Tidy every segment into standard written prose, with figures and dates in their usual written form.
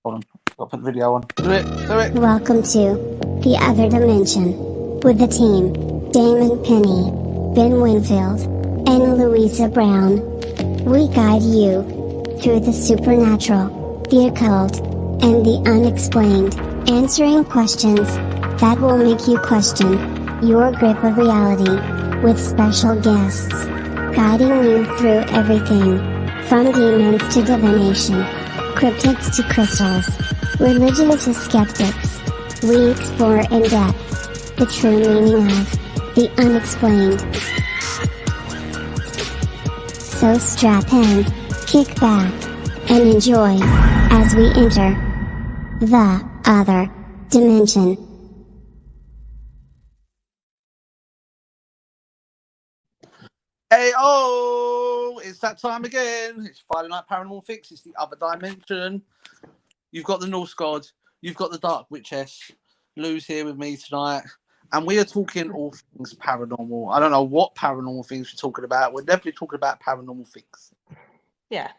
Hold on. I'll put the video on. Do it. Welcome to The Other Dimension with the team Damon Penny, Ben Winfield, and Louisa Brown. We guide you through the supernatural, the occult, and the unexplained, answering questions that will make you question your grip of reality, with special guests guiding you through everything from demons to divination, cryptids to crystals, religion to skeptics. We explore in depth the true meaning of the unexplained. So strap in, kick back, and enjoy as we enter the other dimension. Hey, oh, it's that time again. It's Friday Night Paranormal Fix. It's the other dimension. You've got the Norse God. You've got the Dark Witchess. Lou's here with me tonight. And we are talking all things paranormal. I don't know what paranormal things we're talking about. We're definitely talking about paranormal things. Yeah.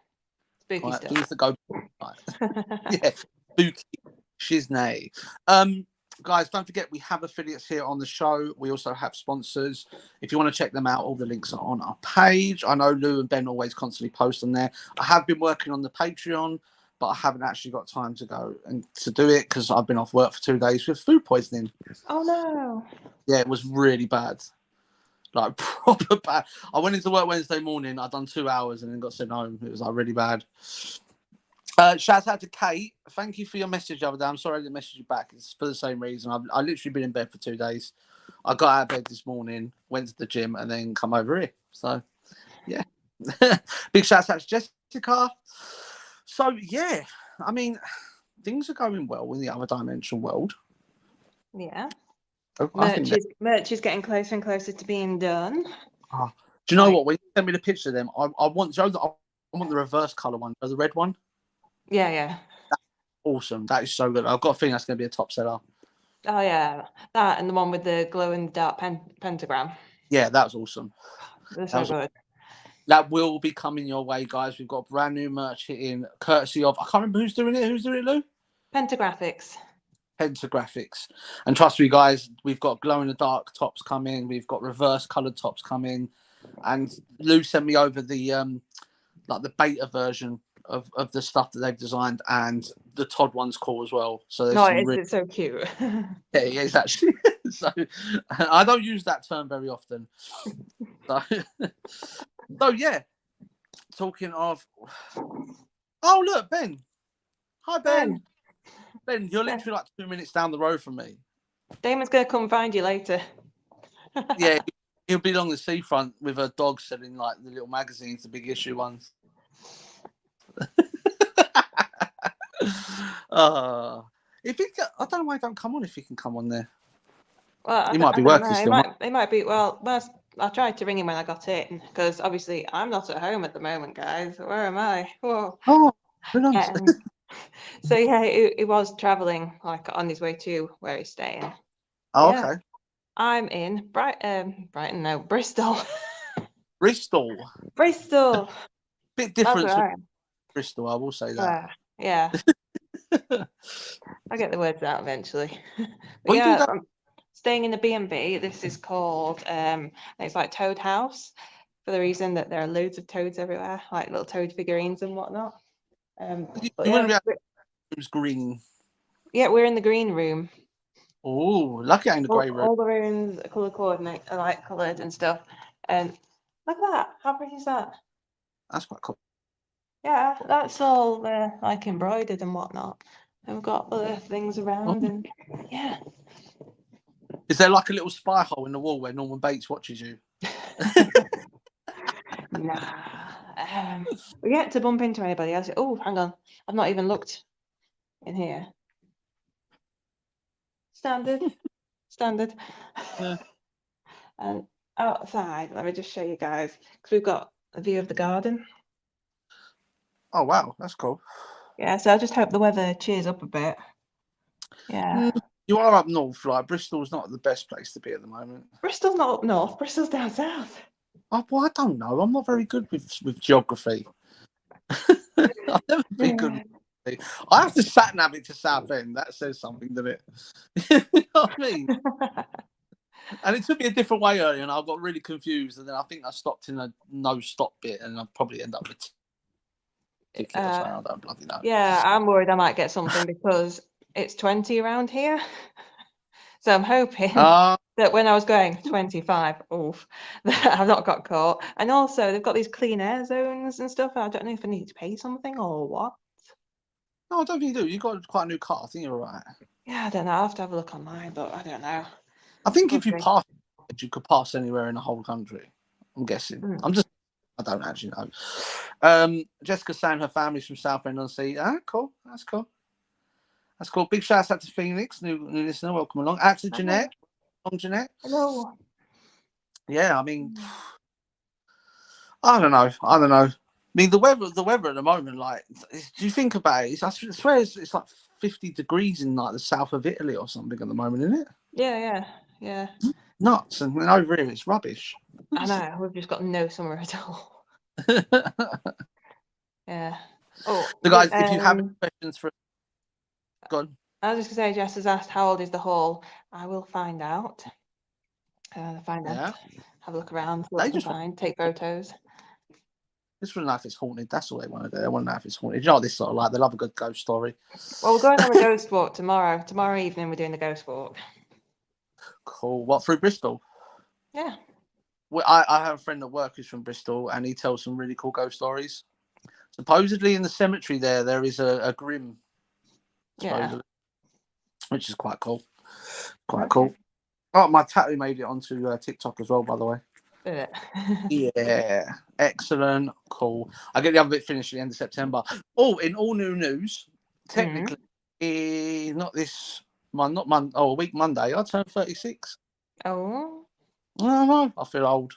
Spooky stuff. Things that go... yeah, spooky shiznay. Guys, don't forget we have affiliates here on the show. We also have sponsors. If you want to check them out, all the links are on our page. I know Lou and Ben always constantly post on there. I have been working on the Patreon, but I haven't actually got time to go and to do it because I've been off work for 2 days with food poisoning. Oh no. Yeah, it was really bad. Like proper bad. I went into work Wednesday morning. I'd done 2 hours and then got sent home. It was like really bad. Shout out to Kate. Thank you for your message the other day. I'm sorry I didn't message you back. It's for the same reason. I've literally been in bed for 2 days. I got out of bed this morning, went to the gym, and then come over here. So, yeah. Big shout out to Jessica. So, yeah. I mean, things are going well in the other dimension world. Yeah. Merch is getting closer and closer to being done. Do you know what? When you send me the picture of them, I want the reverse colour one, or the red one. Yeah. That's awesome. That is so good. I've got a feeling that's going to be a top seller. Oh, yeah. That and the one with the glow-in-the-dark pentagram. Yeah, that was awesome. They're so good. That will be coming your way, guys. We've got brand new merch hitting, courtesy of... I can't remember who's doing it. Who's doing it, Lou? Pentagraphics. And trust me, guys, we've got glow-in-the-dark tops coming. We've got reverse-coloured tops coming. And Lou sent me over the the beta version of the stuff that they've designed, and the Todd one's cool as well. So it's so cute. Yeah, it is actually. So I don't use that term very often. So yeah. Talking of, oh look, Ben. Hi Ben. Ben, you're literally like 2 minutes down the road from me. Damon's gonna come find you later. Yeah, he'll be along the seafront with a dog selling like the little magazines, the big issue ones. If he, I don't know why he don't come on. If he can come on there, well, he might be working still. He might be. Well, I tried to ring him when I got in because obviously I'm not at home at the moment, guys. Where am I? Whoa. Oh, nice. So yeah, he was traveling like on his way to where he's staying. Oh, yeah. Okay. I'm in Brighton. No, Bristol. Bristol. Bit different to Bristol, I will say that. Yeah. I'll get the words out eventually. I'm staying in the B&B. This is called it's like Toad House, for the reason that there are loads of toads everywhere, like little toad figurines and whatnot. It's green. Yeah, we're in the green room. Oh, lucky I'm in the grey room. All the rooms are colour coordinated, like coloured and stuff. And look at that. How pretty is that? That's quite cool. Yeah, that's all like embroidered and whatnot. And we've got other things around and yeah. Is there like a little spy hole in the wall where Norman Bates watches you? Nah. We get to bump into anybody else. Oh, hang on. I've not even looked in here. Standard. Yeah. And outside, let me just show you guys, because we've got a view of the garden. Oh, wow. That's cool. Yeah, so I just hope the weather cheers up a bit. Yeah. You are up north, like Bristol's not the best place to be at the moment. Bristol's not up north, Bristol's down south. Oh, well, I don't know. I'm not very good with geography. I've never been good. I have to sat nav it to Southend. That says something, doesn't it? You know what I mean? And it took me a different way earlier, and I got really confused. And then I think I stopped in a no stop bit, and I probably end up with a ticket or something. I don't bloody know. Yeah, I'm worried I might get something because it's 20 around here. So I'm hoping that when I was going 25, that I've not got caught. And also, they've got these clean air zones and stuff. I don't know if I need to pay something or what. No, I don't think you do. You got quite a new car. I think you're right. Yeah, I don't know. I'll have to have a look online, but I don't know. I think if you pass, you could pass anywhere in the whole country. I'm guessing. I don't actually know. Jessica's saying her family's from Southend-on-Sea. Ah, cool. That's cool. That's cool. Big shout out to Phoenix, new listener. Welcome along. Out to Jeanette. Jeanette. Hello. Yeah, I mean, I don't know. I mean, the weather at the moment, like, do you think about it? I swear it's like 50 degrees in like the south of Italy or something at the moment, isn't it? Yeah. Nuts. And over here, it's rubbish. I know. We've just got no summer at all. Yeah. Oh, so guys, if you have any questions for, go on. I was just going to say, Jess has asked, how old is the hall? I will find out. Have a look around, see what I can find, take photos. Just want to know if it's haunted. That's all they want to do. They want to know if it's haunted. You know what this sort of like? They love a good ghost story. Well, we're going on a ghost walk tomorrow. Tomorrow evening, we're doing the ghost walk. Cool. What, through Bristol? Yeah. Well, I have a friend at work who's from Bristol, and he tells some really cool ghost stories. Supposedly in the cemetery there is a grim. Supposedly. Yeah. Which is quite cool. Quite cool. Oh, my tattoo made it onto TikTok as well, by the way. Did it? Yeah. Excellent. Cool. I get the other bit finished at the end of September. Oh, in all new news, technically, not this month, a week Monday, I turned 36. Oh. I know. I feel old.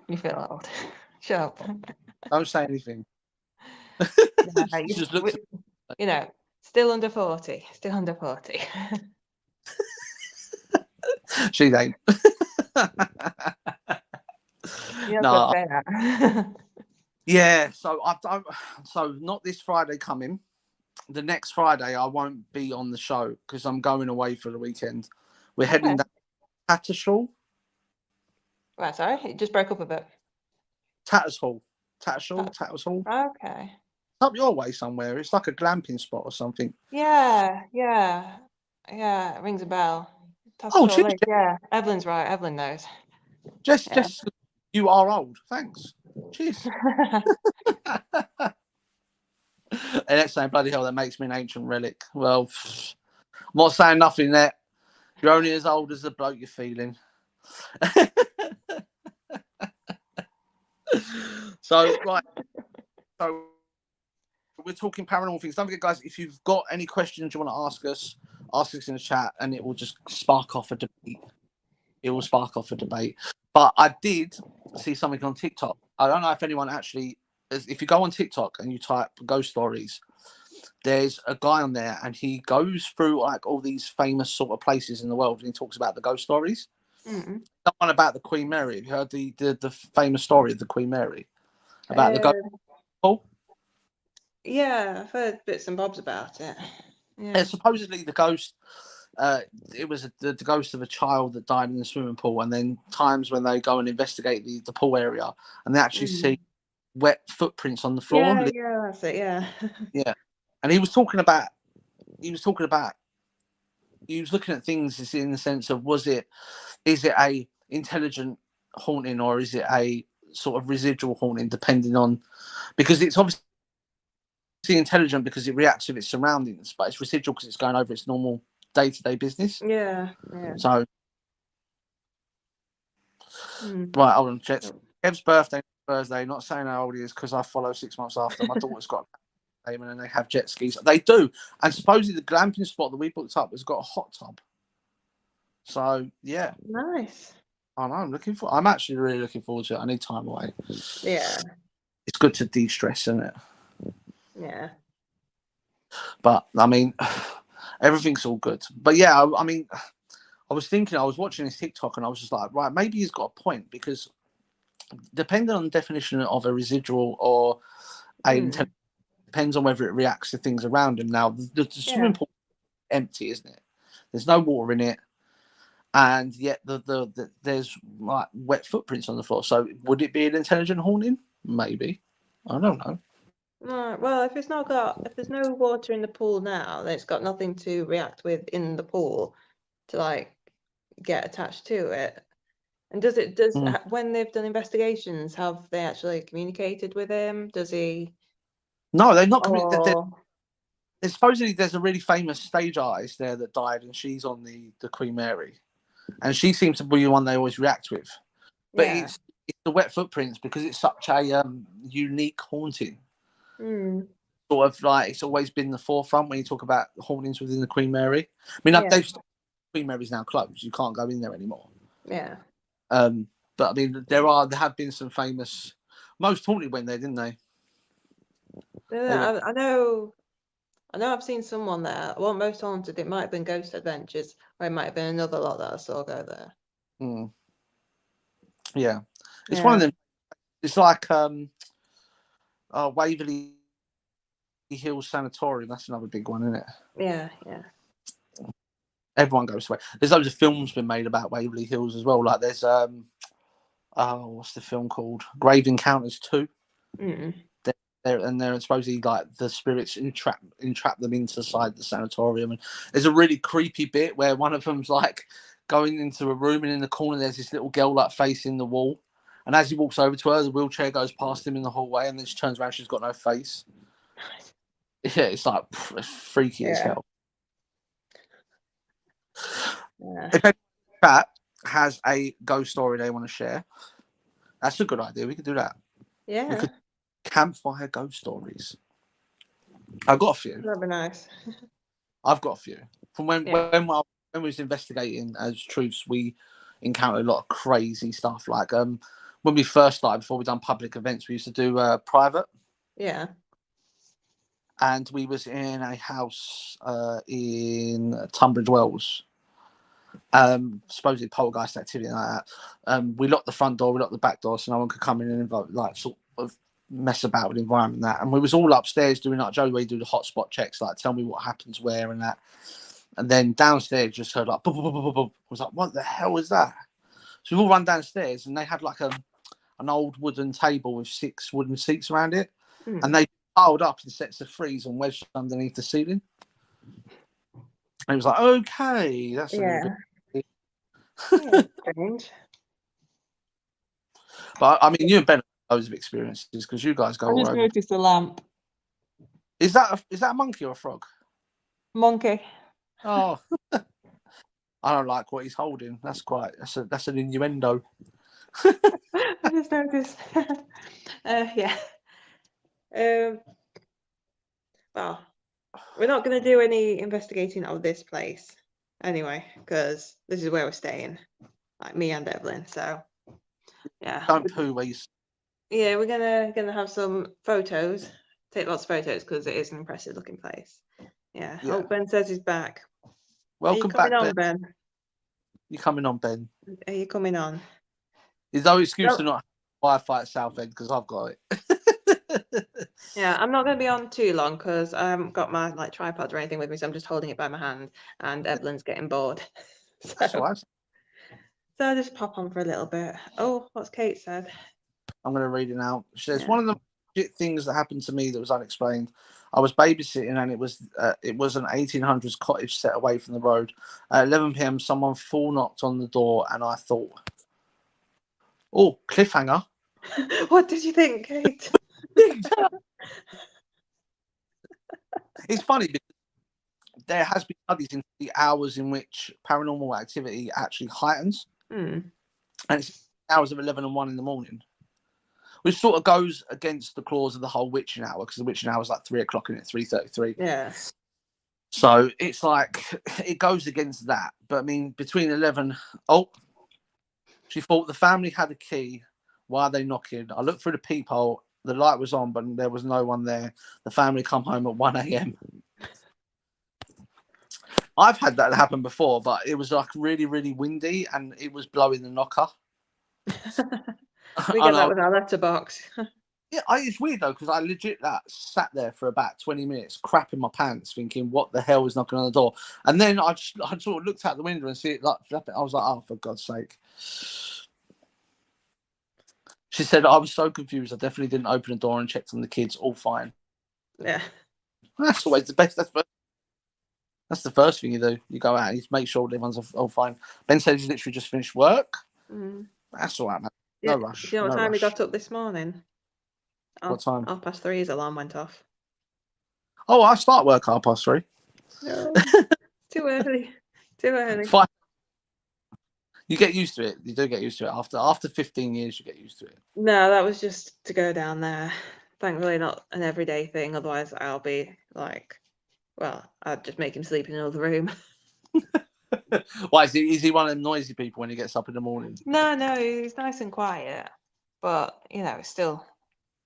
You feel old. Shut up. Don't say anything. You just look. You know, still under 40. Still under 40. She ain't. No. Yeah. So I don't. So not this Friday coming. The next Friday I won't be on the show because I'm going away for the weekend. We're heading down to Tattershall. Right, sorry, it just broke up a bit. Tattershall. Okay. Up your way somewhere. It's like a glamping spot or something. Yeah. It rings a bell. Cheers. Yeah, Evelyn's right. Evelyn knows. Just you are old. Thanks. Cheers. And that's saying, bloody hell, that makes me an ancient relic. Well, I'm not saying nothing there. You're only as old as the bloke you're feeling. So, right. So, we're talking paranormal things. Don't forget, guys, if you've got any questions you want to ask us in the chat, and it will just spark off a debate. But I did see something on TikTok. I don't know if anyone actually, if you go on TikTok and you type ghost stories, there's a guy on there and he goes through like all these famous sort of places in the world and he talks about the ghost stories. Someone about the Queen Mary. Have you heard the famous story of the Queen Mary? About the ghost? Yeah, I've heard bits and bobs about it. Yeah, supposedly the ghost, it was the ghost of a child that died in the swimming pool, and then times when they go and investigate the pool area and they actually see wet footprints on the floor. Yeah, that's it. Yeah, and he was looking at things in the sense of is it a intelligent haunting or is it a sort of residual haunting, depending on, because it's obviously intelligent because it reacts with its surroundings, but it's residual because it's going over its normal day-to-day business. Yeah. So, right, hold on, Kev's birthday Thursday. Not saying how old he is because I follow 6 months after. My daughter's got a payment and they have jet skis. They do, and supposedly the glamping spot that we booked up has got a hot tub. So yeah, nice. I know. I'm actually really looking forward to it. I need time away. Yeah, it's good to de-stress, isn't it? Yeah. But I mean, everything's all good. But yeah, I mean, I was watching his TikTok and I was just like, right, maybe he's got a point, because depending on the definition of a residual or a depends on whether it reacts to things around him. Now, the swimming pool is empty, isn't it? There's no water in it, and yet there's like wet footprints on the floor. So, would it be an intelligent haunting? Maybe. I don't know. Right, well, if there's no water in the pool now, then it's got nothing to react with in the pool to like get attached to it. And when they've done investigations, have they actually communicated with him? Does he? No, they're not communicated. Supposedly there's a really famous stage artist there that died, and she's on the Queen Mary, and she seems to be the one they always react with. But it's the wet footprints because it's such a unique haunting. Sort of like it's always been the forefront when you talk about hauntings within the Queen Mary. I mean, Queen Mary's now closed; you can't go in there anymore. Yeah. But I mean, there have been some famous. Most haunted went there, didn't they? I know. I've seen someone there. Well, most haunted. It might have been Ghost Adventures, or it might have been another lot that I saw go there. Yeah, it's one of them. It's like Waverley Hills Sanatorium. That's another big one, isn't it? Yeah. Everyone goes away. There's loads of films been made about Waverley Hills as well. Like there's what's the film called? Grave Encounters 2. They're supposedly like the spirits entrap them inside the sanatorium. And there's a really creepy bit where one of them's like going into a room, and in the corner there's this little girl like facing the wall. And as he walks over to her, the wheelchair goes past him in the hallway, and then she turns around, she's got no face. Yeah, it's like it's freaky as hell. Yeah. If anyone has a ghost story they want to share, that's a good idea. We could do that. Yeah. We could campfire ghost stories. I've got a few. That'd be nice. I've got a few. From when we was investigating as Truths, we encountered a lot of crazy stuff. Like when we first started, before we done public events, we used to do private. Yeah. And we was in a house in Tunbridge Wells. Supposedly poltergeist activity like that. We locked the front door, we locked the back door, so no one could come in and like sort of mess about with the environment and that. And we was all upstairs doing like Joey do the hotspot checks, like tell me what happens where and that. And then downstairs just heard like boom, boom, boom, boom, boom. I was like, what the hell is that? So we've all run downstairs, and they had like an old wooden table with 6 wooden seats around it, and they piled up in sets of 3s and wedged underneath the ceiling. And it was like, okay, that's a little bit strange. But I mean, you and Ben have loads of experiences because you guys go. I just noticed a lamp. Is that a monkey or a frog? Monkey. Oh, I don't like what he's holding. That's an innuendo. I just noticed. Yeah. Well, we're not going to do any investigating of this place anyway, because this is where we're staying, like me and Evelyn. So, yeah. Don't poo where you. Yeah, we're gonna have some photos. Take lots of photos because it is an impressive looking place. Yeah. Oh, Ben says he's back. Welcome back, Ben. You coming on, Ben? Are you coming on? There's no excuse to not have Wi-Fi at Southend because I've got it. Yeah, I'm not going to be on too long because I haven't got my tripod or anything with me, so I'm just holding it by my hand, and Evelyn's getting bored. That's right. So I'll just pop on for a little bit. Oh, what's Kate said? I'm going to read it now. She says, one of the things that happened to me that was unexplained. I was babysitting, and it was an 1800s cottage set away from the road. At 11 p.m, someone full knocked on the door, and I thought, oh, cliffhanger. What did you think, Kate? It's funny because there has been studies into the hours in which paranormal activity actually heightens. And it's hours of 11 and 1 in the morning, which sort of goes against the clause of the whole witching hour, because the witching hour is like 3 o'clock and it's 3:33. Yeah. So it's like it goes against that. But I mean, between 11, she thought the family had a key. Why are they knocking? I looked through the peephole. The light was on, but there was no one there. The family come home at 1 a.m. I've had that happen before, but it was like really, really windy, and it was blowing the knocker. We get that with our letterbox. Yeah, it's weird though, because I legit sat there for about 20 minutes, crapping my pants, thinking, "What the hell is knocking on the door?" And then I sort of looked out the window and see it like flapping. I was like, "Oh, for God's sake!" She said, "I was so confused. I definitely didn't open the door and checked on the kids. All fine." Yeah. That's always the best. That's the first thing you do. You go out and you make sure everyone's all fine. Ben said he's literally just finished work. That's all right, man. No rush. Do you know what no time rush. we got up this morning? What time? 3:30, his alarm went off. Oh, I start work 3:30. No, too early. Too early. Fine. You get used to it. You do get used to it. After 15 years, you get used to it. No, that was just to go down there. Thankfully, not an everyday thing. Otherwise, I'll be like, well, I'd just make him sleep in another room. Why is he one of them noisy people when he gets up in the morning? No, he's nice and quiet. But, still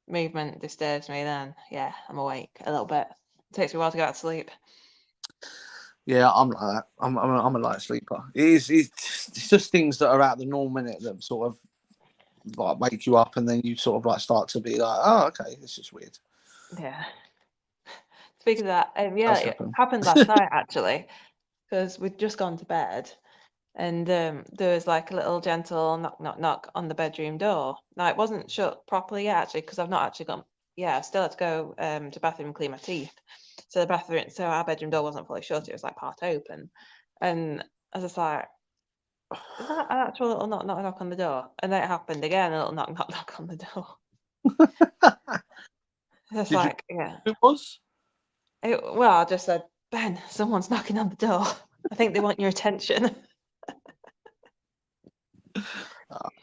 movement disturbs me then. Yeah, I'm awake a little bit. It takes me a while to go out to sleep. Yeah, I'm like that. I'm a light sleeper. It's just things that are out of the norm, innit, that sort of like wake you up, and then you sort of like start to be like, oh, okay, this is weird. Yeah. Speaking of that, it happen. happened last night actually, because we'd just gone to bed, and there was like a little gentle knock, knock, knock on the bedroom door. Now it wasn't shut properly yet actually, because I've not actually gone. Yeah, I still had to go to the bathroom and clean my teeth. So our bedroom door wasn't fully shut; it was like part open, and I was just like, is that an actual little knock, knock, knock on the door? And then it happened again, a little knock, knock, knock on the door. It's like, yeah. It was? Well, I just said, Ben, someone's knocking on the door. I think they want your attention.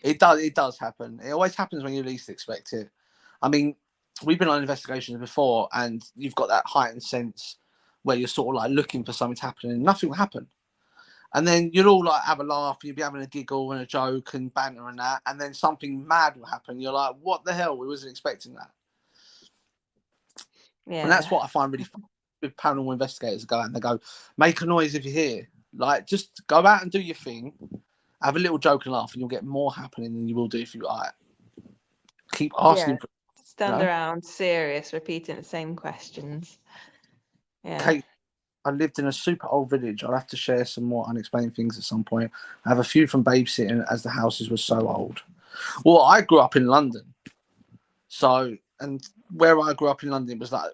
It does happen. It always happens when you least expect it. I mean, we've been on investigations before, and you've got that heightened sense where you're sort of like looking for something to happen, and nothing will happen. And then you'll all like have a laugh, you'll be having a giggle and a joke and banter and that, and then something mad will happen. You're like, what the hell? We wasn't expecting that. Yeah. And that's what I find really fun with paranormal investigators. Go out and they go, make a noise if you're here. Like, just go out and do your thing, have a little joke and laugh, and you'll get more happening than you will do if you like keep asking. Stand around serious, repeating the same questions. Yeah. Kate, I lived in a super old village. I'll have to share some more unexplained things at some point. I have a few from babysitting as the houses were so old. Well, I grew up in London. So, and where I grew up in London was like,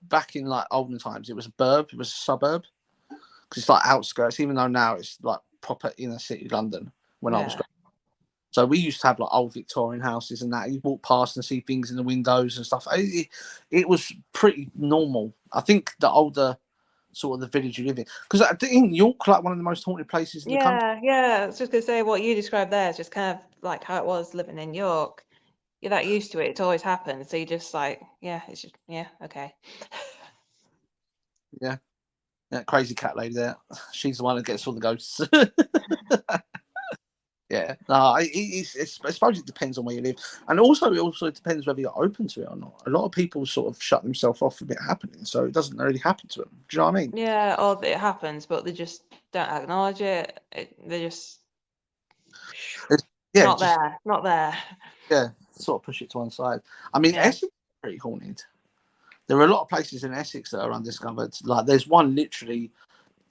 back in like olden times, it was a burb, it was a suburb. Because it's like outskirts, even though now it's like proper inner city London when I was growing up. So we used to have like old Victorian houses and that. You walk past and see things in the windows and stuff. It was pretty normal. I think the older sort of the village you live in, because in York, like one of the most haunted places in the country. Yeah. I was just gonna say what you described there is just kind of like how it was living in York. You're that used to it; it's always happened. So you just like, it's just okay. Yeah, crazy cat lady there. She's the one that gets all the ghosts. Yeah, no, I suppose it depends on where you live, and also it depends whether you're open to it or not. A lot of people sort of shut themselves off from it happening, so it doesn't really happen to them. Do you know what I mean? Yeah, or it happens, but they just don't acknowledge it. They just not there. Yeah, sort of push it to one side. I mean, Essex is pretty haunted. There are a lot of places in Essex that are undiscovered. Like there's one literally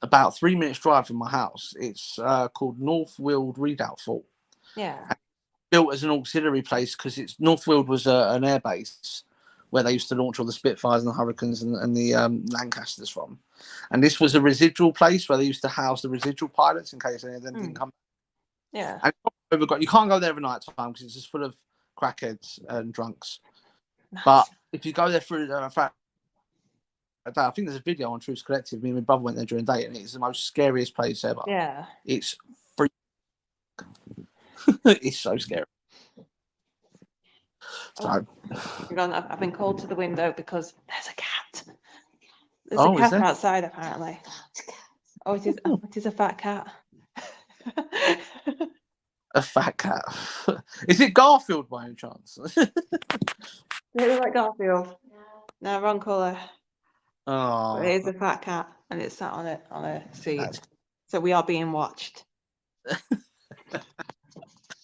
about 3 minutes drive from my house. It's called North Weald Redoubt Fort. Yeah. And built as an auxiliary place because North Weald was an air base where they used to launch all the Spitfires and the Hurricanes and the Lancasters from. And this was a residual place where they used to house the residual pilots in case any of them didn't come. Yeah. And you can't go there every night time because it's just full of crackheads and drunks. Nice. But if you go there through I think there's a video on Truth Collective. Me and my brother went there during the day, and it's the most scariest place ever. Yeah. It's free. It's so scary. So, I've been called to the window because there's a cat. There's a cat outside, apparently. Oh, it is a fat cat. A fat cat. Is it Garfield by any chance? Does it look like Garfield? No, wrong colour. Oh, but it is a fat cat, and it's sat on a seat. So we are being watched. So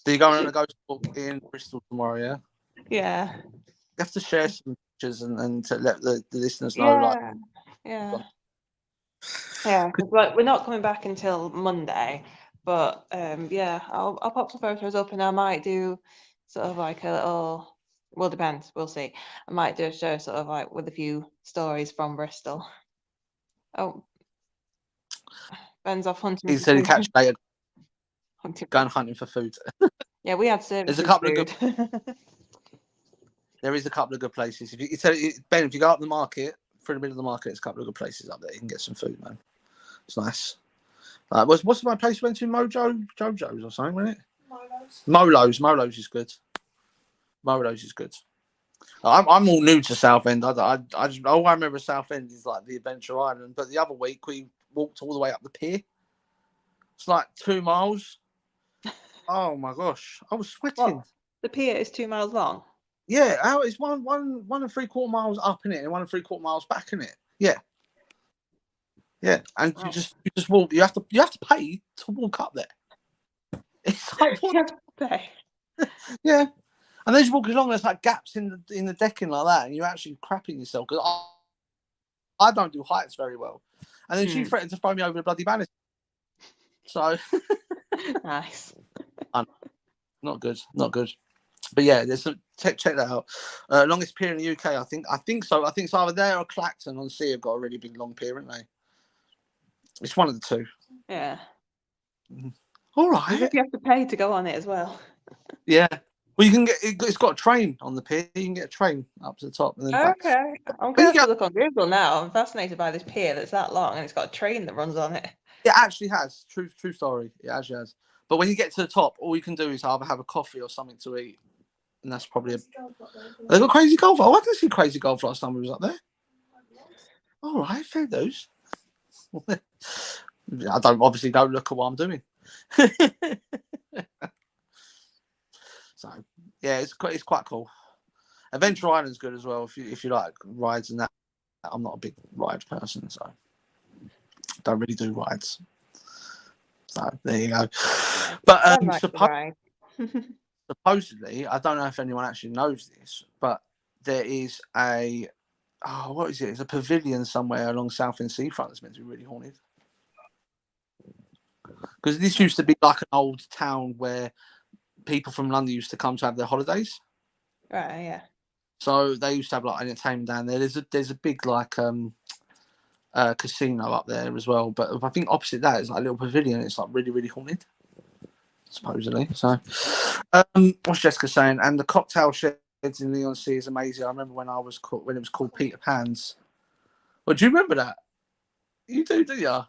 you're going on a ghost walk in Bristol tomorrow, yeah? Yeah. have to share some pictures and to let the listeners know. Like, yeah. Because like we're not coming back until Monday, but I'll pop some photos up, and I might do sort of like a little. Well, depends. We'll see. I might do a show sort of like with a few stories from Bristol. Oh, Ben's off hunting. he said he'd catch later, going food. hunting for food. Yeah, we had service. There's a couple of good. There is a couple of good places. If you Ben, if you go up the market, through the middle of the market, there's a couple of good places up there. You can get some food, man. It's nice. What's my place we went to? Jojo's or something, wasn't it? Molo's is good. Molo's is good. I'm all new to Southend. All I remember Southend is like the Adventure Island. But the other week we walked all the way up the pier. It's like 2 miles. Oh my gosh, I was sweating. What? The pier is 2 miles long. Yeah, it's one and 3/4 miles up in it, and 1 and 3/4 miles back in it. Yeah, and you just walk. You have to pay to walk up there. It's like, what? You have to pay. Yeah, and then you walk along. There's like gaps in the decking like that, and you're actually crapping yourself because I don't do heights very well. And then she threatened to throw me over the bloody banister. So nice. Not good. But yeah, there's some check that out. Longest pier in the UK, I think so. I think it's either there or Clacton on sea have got a really big long pier, haven't they? It's one of the two. Yeah. All right. You have to pay to go on it as well. Yeah. Well, you can get. It's got a train on the pier. You can get a train up to the top and then back. Okay. I'm going to look on Google now. I'm fascinated by this pier that's that long and it's got a train that runs on it. It actually has. True story. It actually has. But when you get to the top, all you can do is either have a coffee or something to eat. And that's probably They got crazy golf. Oh, I didn't see crazy golf last time we was up there. All right, fair dues. I obviously don't look at what I'm doing. So yeah, it's quite cool. Adventure Island's good as well if you like rides and that. I'm not a big ride person, so don't really do rides. So there you go. But supposedly, I don't know if anyone actually knows this, but there is what is it? It's a pavilion somewhere along Southend Seafront that's meant to be really haunted. Because this used to be like an old town where people from London used to come to have their holidays. Right, yeah. So they used to have like entertainment down there. There's a big like casino up there as well. But I think opposite that is like a little pavilion. It's like really, really haunted, supposedly. So what's Jessica saying? And the cocktail sheds in Leon Sea is amazing. I remember when it was called Peter Pan's. Well, do you remember that? You do you?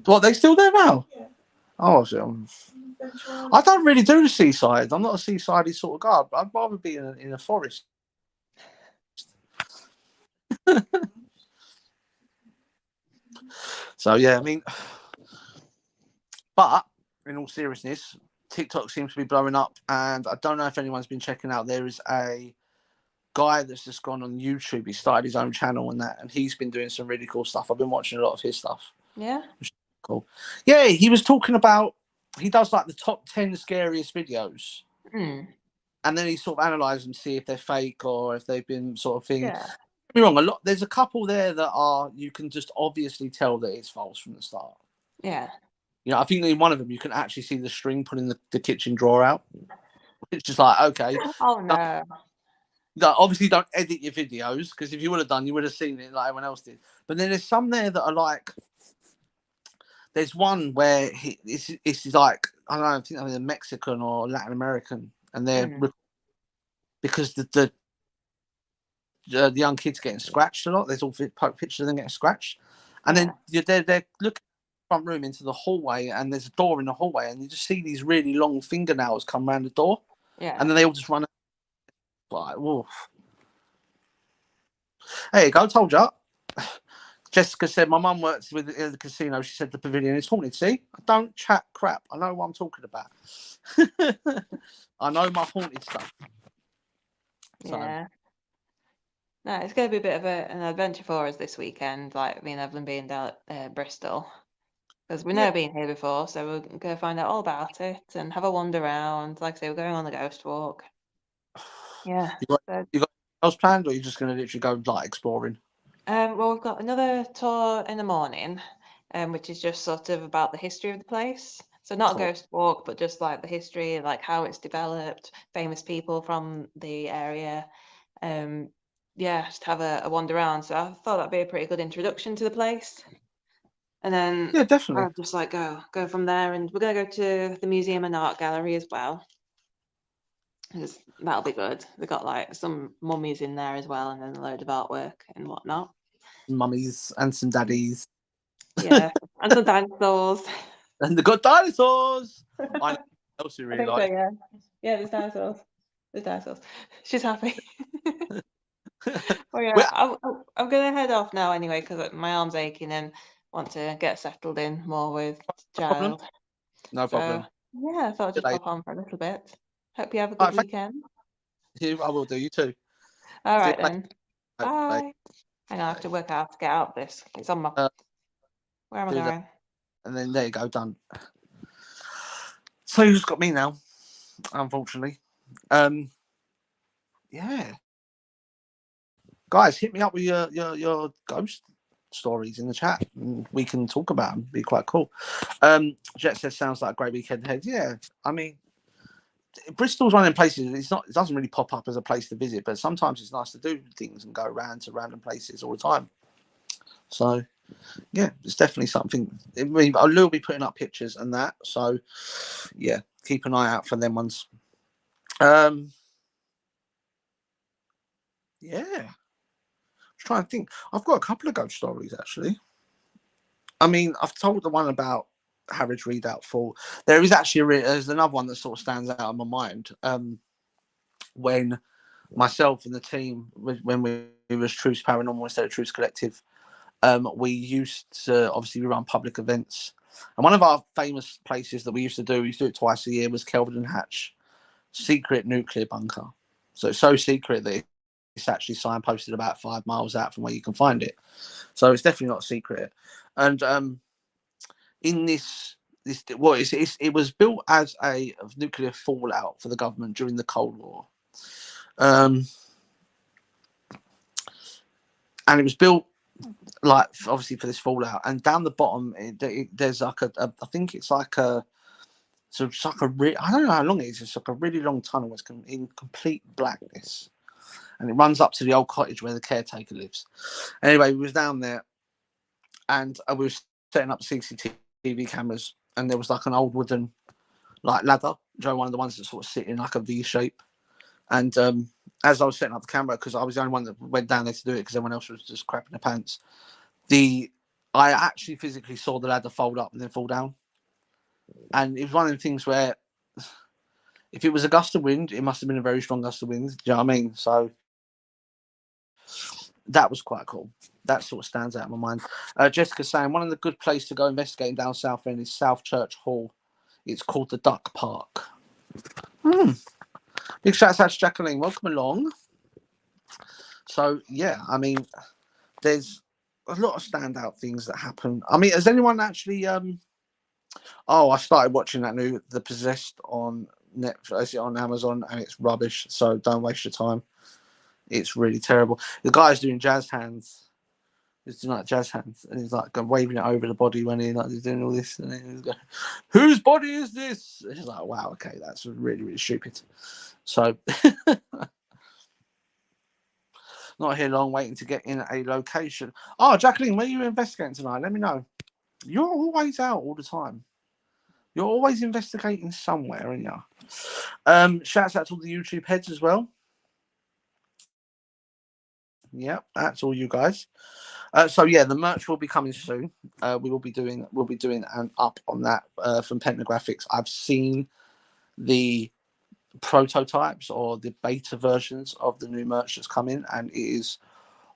What, they still there now? Yeah. Oh, I don't really do the seaside. I'm not a seasidey sort of guy. But I'd rather be in a forest. So yeah, I mean, but in all seriousness, TikTok seems to be blowing up, and I don't know if anyone's been checking out. There is a guy that's just gone on YouTube. He started his own channel and he's been doing some really cool stuff. I've been watching a lot of his stuff. Yeah. Cool. Yeah, he was talking about, he does like the top 10 scariest videos. And then he sort of analyzes them, see if they're fake or if they've been sort of thing. Yeah. Don't be wrong, there's a couple there that you can just obviously tell that it's false from the start. Yeah. You know, I think in one of them you can actually see the string pulling the kitchen drawer out. It's just like, okay. Oh no. Obviously don't edit your videos, because if you would have done, you would have seen it like everyone else did. But then there's some there that are like, there's one where it's like, I don't know, I think they're Mexican or Latin American, and they're because the young kids getting scratched a lot. There's all pictures of them getting scratched, and then they're looking front room into the hallway, and there's a door in the hallway, and you just see these really long fingernails come around the door, and then they all just run. Like, whoa. There you go, told you. Jessica said, my mum works with the casino. She said the pavilion is haunted. See, I don't chat crap. I know what I'm talking about. I know my haunted stuff. Yeah. No, it's going to be a bit of an adventure for us this weekend. Like me and Evelyn being down at Bristol. because we've never been here before, so we're going to find out all about it and have a wander around. Like I say, we're going on the ghost walk. Yeah. You got else planned, or are you just going to literally go like exploring? Well, we've got another tour in the morning, which is just sort of about the history of the place. So not a ghost walk, but just like the history, like how it's developed, famous people from the area. Yeah, just have a wander around. So I thought that'd be a pretty good introduction to the place. And then Yeah, definitely. I'll just like go from there, and we're gonna go to the museum and art gallery as well, because that'll be good. They've got like some mummies in there as well, and then a load of artwork and whatnot. Mummies and some daddies. Yeah, and some dinosaurs. And they got dinosaurs. I know what else you I really think so, like. yeah. Yeah, there's dinosaurs. There's dinosaurs. She's happy. Oh yeah, I'm gonna head off now anyway because my arm's aching and want to get settled in more with No problem. child. No So problem. yeah, I thought I'd just pop on for a little bit. Hope you have a All good right, thank weekend. you. I will do. You too. All See you right later. then. Bye. Bye. I know I have to work out to get out of this. It's on my. Uh, Where am I do that, going? and then there you go, done. So who's got me now? Unfortunately, yeah. Guys, hit me up with your ghost stories in the chat, and we can talk about them. Be quite cool. Jet says sounds like a great weekend ahead. Yeah, I mean, Bristol's one of them places. It's not. It doesn't really pop up as a place to visit, but sometimes it's nice to do things and go around to random places all the time. So yeah, it's definitely something. I mean, I'll be putting up pictures and that. So yeah, keep an eye out for them ones. Yeah, trying to think. I've got a couple of ghost stories actually. I mean, I've told the one about Harrods Redoubt Fall. There is actually there's another one that sort of stands out in my mind. When myself and the team, when we was Truce Paranormal instead of Truce Collective, we used to obviously we run public events, and one of our famous places that we used to do it twice a year, was Kelvin and Hatch secret nuclear bunker. So it's so secret that it's actually signposted about 5 miles out from where you can find it. So it's definitely not secret. And in it was built as a nuclear fallout for the government during the Cold War. And it was built like obviously for this fallout. And down the bottom, there's like I think it's like a. So it's like I don't know how long it is. It's like a really long tunnel. It's in complete blackness, and it runs up to the old cottage where the caretaker lives. Anyway, we was down there, and we were setting up CCTV cameras, and there was like an old wooden like ladder, one of the ones that sort of sit in like a V shape. And as I was setting up the camera, because I was the only one that went down there to do it, because everyone else was just crapping their pants. I actually physically saw the ladder fold up and then fall down. And it was one of the things where, if it was a gust of wind, it must have been a very strong gust of wind. Do you know what I mean? So that was quite cool. That sort of stands out in my mind. Jessica saying one of the good places to go investigating down South End is South Church Hall. It's called the Duck Park. Big shout out to Jacqueline. Welcome along. So yeah, I mean, there's a lot of standout things that happen. I mean, has anyone actually? I started watching that new The Possessed on Netflix, on Amazon, and it's rubbish. So don't waste your time. It's really terrible. The guy's doing jazz hands. He's doing like jazz hands, and he's like waving it over the body when he's doing all this. And he's going, "Whose body is this?" And he's like, "Wow, okay, that's really, really stupid." So, not here long, waiting to get in a location. Oh, Jacqueline, where are you investigating tonight? Let me know. You're always out all the time. You're always investigating somewhere, aren't you? Shouts out to all the YouTube heads as well. Yeah, that's all you guys. So yeah, the merch will be coming soon. We'll be doing an up on that from Pentagraphics. I've seen the prototypes or the beta versions of the new merch that's coming, and it is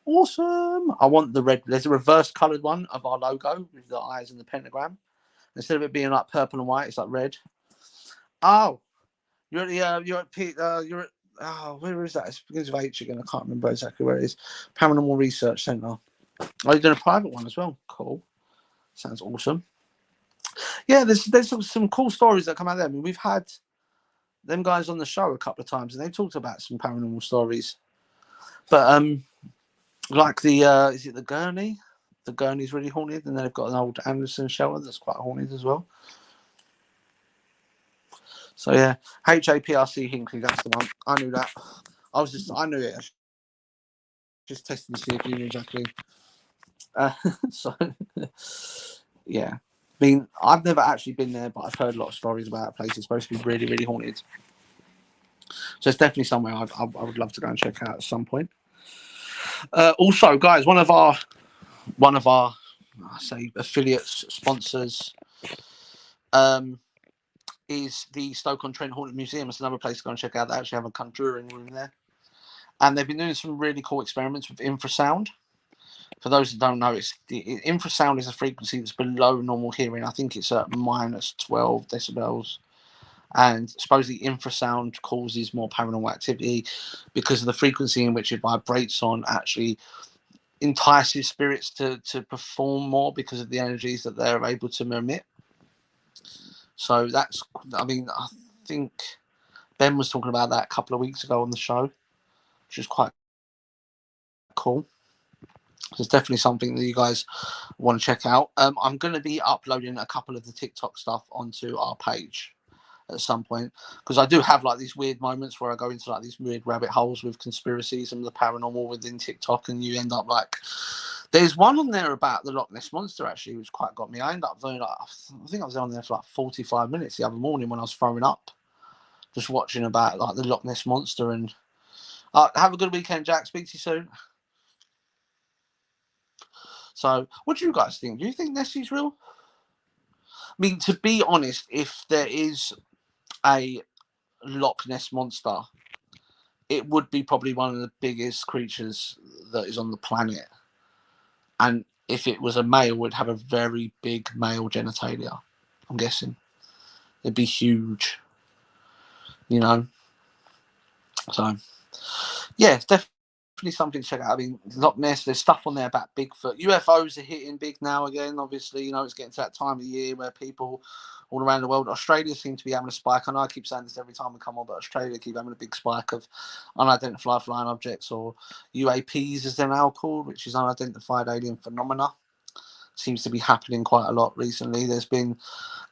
awesome. I want the red. There's a reverse coloured one of our logo with the eyes and the pentagram. Instead of it being like purple and white, it's like red. Oh, you're at the you're at where is that? It begins with H again. I can't remember exactly where it is. Paranormal Research Centre. Oh, you're doing a private one as well. Cool. Sounds awesome. Yeah, there's some cool stories that come out there. I mean, we've had them guys on the show a couple of times, and they talked about some paranormal stories. But like the is it the Gurney? The Gurney's really haunted, and then they've got an old Anderson shelter that's quite haunted as well. So yeah, HAPRC Hinkley, that's the one. I knew that. I knew it. I just testing to see if you knew exactly. So yeah, I mean, I've never actually been there, but I've heard a lot of stories about that place. It's supposed to be really, really haunted. So it's definitely somewhere I would love to go and check out at some point. Also, guys, one of our I say affiliates, sponsors, is the Stoke-on-Trent Haunted Museum. It's another place to go and check out. They actually have a conjuring room there, and they've been doing some really cool experiments with infrasound. For those that don't know, infrasound is a frequency that's below normal hearing. I think it's at minus 12 decibels. And supposedly infrasound causes more paranormal activity because of the frequency in which it vibrates on actually entices spirits to perform more because of the energies that they're able to emit. So that's, I mean, I think Ben was talking about that a couple of weeks ago on the show, which is quite cool. So it's definitely something that you guys want to check out. I'm going to be uploading a couple of the TikTok stuff onto our page at some point, because I do have like these weird moments where I go into like these weird rabbit holes with conspiracies and the paranormal within TikTok, and you end up like, there's one on there about the Loch Ness Monster actually, which quite got me. I ended up doing like, I think I was on there for like 45 minutes the other morning when I was throwing up, just watching about like the Loch Ness Monster. And have a good weekend, Jack. Speak to you soon. So, what do you guys think? Do you think Nessie's real? I mean, to be honest, if there is a Loch Ness Monster, it would be probably one of the biggest creatures that is on the planet. And if it was a male, it would have a very big male genitalia, I'm guessing. It'd be huge, you know? So, yeah, it's definitely something to check out. I mean, Loch Ness, there's stuff on there about Bigfoot. UFOs are hitting big now again, obviously. You know, it's getting to that time of year where people all around the world, Australia seems to be having a spike. I know I keep saying this every time we come on, but Australia keep having a big spike of unidentified flying objects, or UAPs as they're now called, which is unidentified alien phenomena. Seems to be happening quite a lot recently. There's been,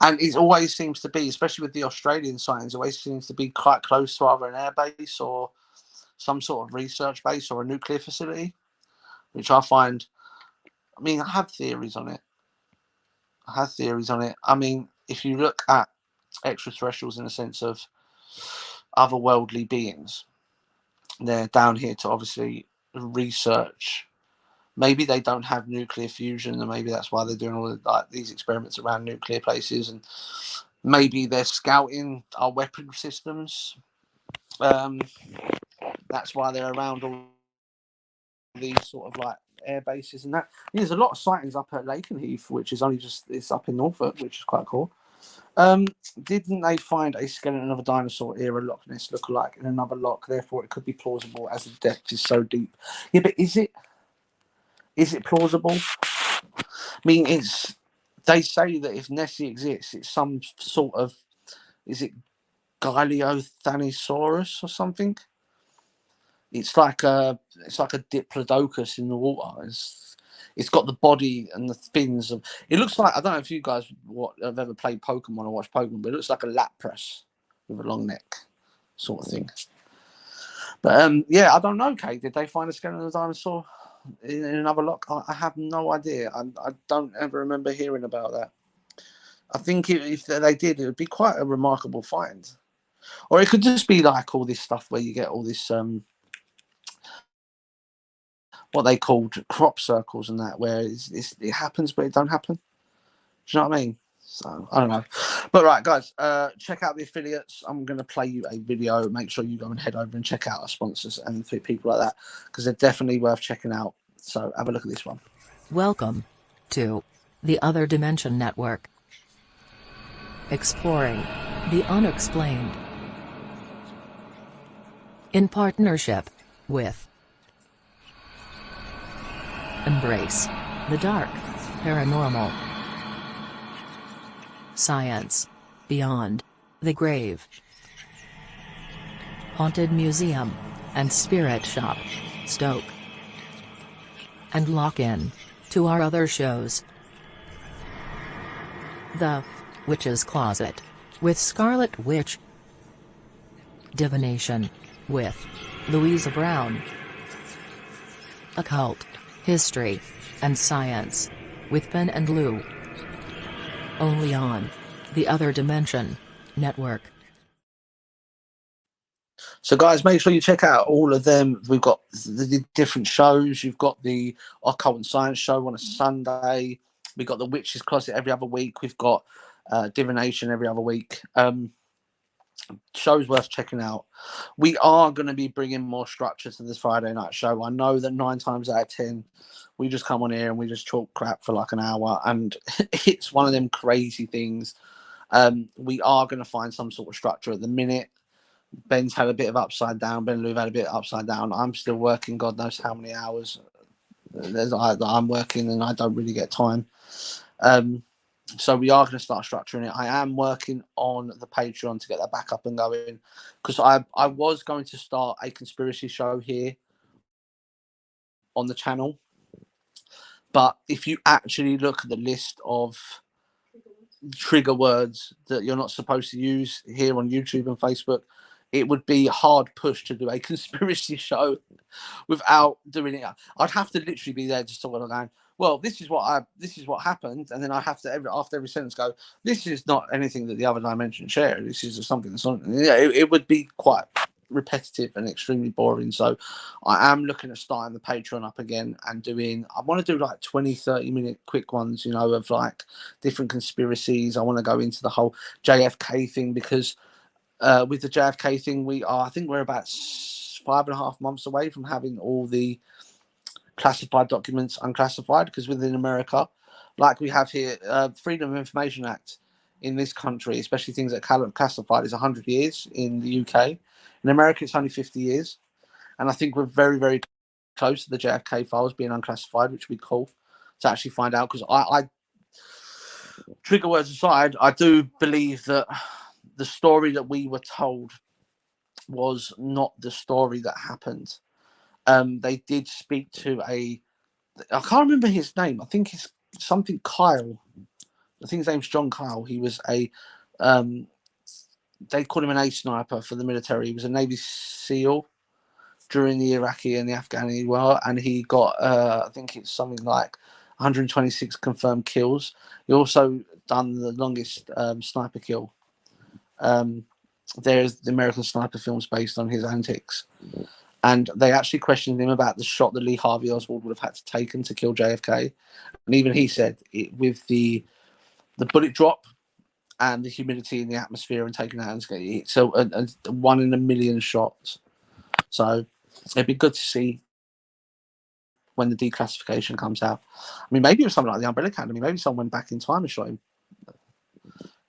and it always seems to be, especially with the Australian sightings, always seems to be quite close to either an air base or some sort of research base or a nuclear facility, which I find, I mean, I have theories on it. I mean, if you look at extraterrestrials in the sense of otherworldly beings, they're down here to obviously research. Maybe they don't have nuclear fusion, and maybe that's why they're doing all of, like, these experiments around nuclear places, and maybe they're scouting our weapon systems. That's why they're around all these sort of like air bases and that. There's a lot of sightings up at Lakenheath, which is only just, it's up in Norfolk, which is quite cool. Didn't they find a skeleton of a dinosaur era Loch Ness lookalike in another loch? Therefore, it could be plausible as the depth is so deep. Yeah, but is it plausible? I mean, they say that if Nessie exists, it's some sort of, is it Galeothanisaurus or something? It's like a diplodocus in the water. It's got the body and the fins of. It looks like, I don't know if you guys have ever played Pokemon or watched Pokemon, but it looks like a Lapras with a long neck, sort of thing. But yeah, I don't know, Kate. Did they find a skeleton of a dinosaur in another loch? I have no idea. I don't ever remember hearing about that. I think if they did, it would be quite a remarkable find. Or it could just be like all this stuff where you get all this what they called crop circles and that, where it happens but it don't happen. Do you know what I mean? So I don't know. But right, guys, check out the affiliates. I'm going to play you a video. Make sure you go and head over and check out our sponsors and people like that, because they're definitely worth checking out. So have a look at this one. Welcome to the Other Dimension Network, exploring the unexplained, in partnership with Embrace the Dark Paranormal. science, beyond the grave, haunted museum, and spirit shop, Stoke. And lock in to our other shows. The Witch's Closet with Scarlet Witch, Divination with Louisa Brown, Occult, History, and Science with Ben and Lou. Only on The Other Dimension Network. So guys, make sure you check out all of them. We've got the different shows. You've got the Occult and Science show on a Sunday. We've got the Witch's Closet every other week. We've got Divination every other week. Shows worth checking out. We are going to be bringing more structure to this Friday night show. I know that 9 times out of 10, we just come on here and we just talk crap for like an hour, and it's one of them crazy things. We are going to find some sort of structure at the minute. Ben's had a bit of upside down. Ben and Lou had a bit of upside down. I'm still working God knows how many hours. I'm working and I don't really get time. So we are going to start structuring it. I am working on the Patreon to get that back up and going, because I was going to start a conspiracy show here on the channel. But if you actually look at the list of trigger words that you're not supposed to use here on YouTube and Facebook, it would be hard push to do a conspiracy show without doing it. I'd have to literally be there just sort of going, well, this is what happened, and then I have to after every sentence go, this is not anything that the other dimension share. This is something that's on. Yeah, it would be quite repetitive and extremely boring. So I am looking at starting the Patreon up again and I want to do like 20-30 minute quick ones, of like different conspiracies. I want to go into the whole JFK thing, because with the JFK thing, I think we're about 5.5 months away from having all the classified documents unclassified, because within America, like we have here, Freedom of Information Act in this country, especially things that are classified, is 100 years. In the UK, in America, it's only 50 years. And I think we're very, very close to the JFK files being unclassified, which would be cool to actually find out. Because I trigger words aside, I do believe that the story that we were told was not the story that happened. They did speak to I can't remember his name. I think it's something Kyle. I think his name's John Kyle. He was they called him an ace sniper for the military. He was a Navy SEAL during the Iraqi and the Afghani war, and he got I think it's something like 126 confirmed kills. He also done the longest sniper kill. There's the American Sniper films based on his antics. And they actually questioned him about the shot that Lee Harvey Oswald would have had to take to kill JFK. And even he said, with the bullet drop and the humidity in the atmosphere and taking that, it's a 1 in a million shot. So it'd be good to see when the declassification comes out. I mean, maybe it was something like the Umbrella Academy. Maybe someone went back in time and shot him.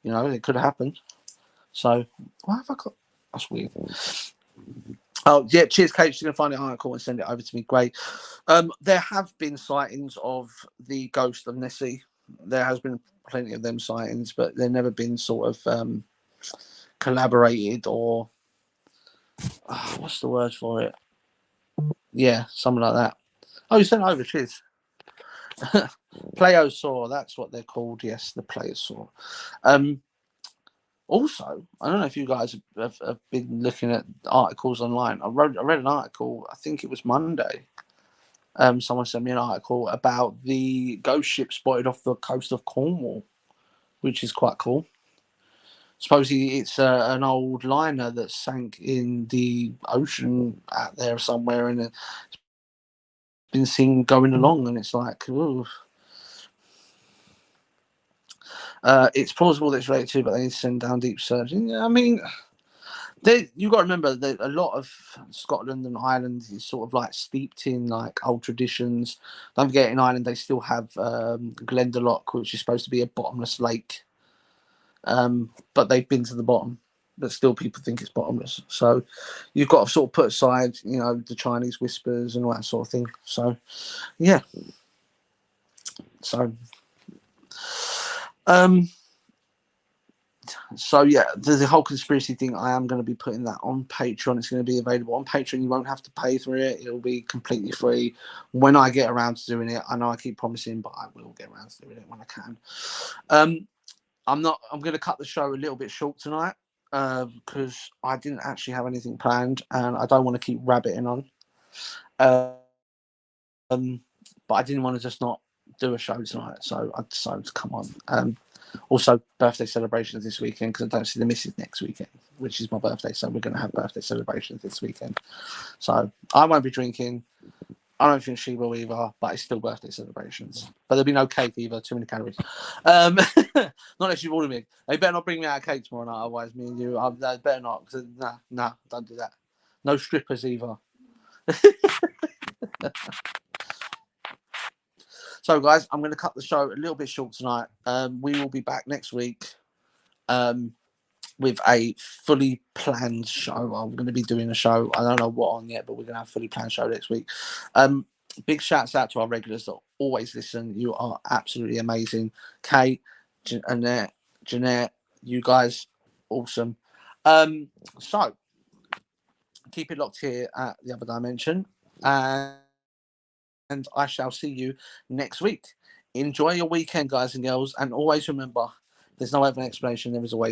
It could have happened. So, why have I got... That's weird. Oh, yeah, cheers, Kate. She's going to find the article and send it over to me. Great. There have been sightings of the ghost of Nessie. There has been plenty of them sightings, but they've never been sort of collaborated or... what's the word for it? Yeah, something like that. Oh, you sent it over. Cheers. Pleiosaur, that's what they're called. Yes, the Pleiosaur. Also, I don't know if you guys have been looking at articles online. I read an article, I think it was Monday. Someone sent me an article about the ghost ship spotted off the coast of Cornwall, which is quite cool. Supposedly it's an old liner that sank in the ocean out there somewhere, and it's been seen going along, and it's like, ooh. It's plausible that it's related to, but they need to send down deep search. I mean, you've got to remember that a lot of Scotland and Ireland is sort of like steeped in like old traditions. Don't forget, in Ireland they still have Glendalough, which is supposed to be a bottomless lake, but they've been to the bottom, but still people think it's bottomless. So you've got to sort of put aside, the Chinese whispers and all that sort of thing. So yeah. So So yeah, there's a whole conspiracy thing. I am going to be putting that on Patreon. It's going to be available on Patreon. You won't have to pay for it. It'll be completely free when I get around to doing it. I know I keep promising, but I will get around to doing it when I can. I'm going to cut the show a little bit short tonight because I didn't actually have anything planned, and I don't want to keep rabbiting on. But I didn't want to just not do a show tonight, so I decided to come on. Also, birthday celebrations this weekend because I don't see the missus next weekend, which is my birthday. So we're going to have birthday celebrations this weekend. So I won't be drinking. I don't think she will either, but it's still birthday celebrations. But there'll be no cake either. Too many calories. Not unless you've ordered me. They better not bring me out a cake tomorrow night. Otherwise, me and you, they better not. Cause, nah, don't do that. No strippers either. So, guys, I'm going to cut the show a little bit short tonight. We will be back next week with a fully planned show. I'm going to be doing a show. I don't know what on yet, but we're going to have a fully planned show next week. Big shouts out to our regulars that always listen. You are absolutely amazing. Kate, Annette, Jeanette, you guys, awesome. So, keep it locked here at The Other Dimension. And I shall see you next week. Enjoy your weekend, guys and girls. And always remember, there's no other explanation. There is always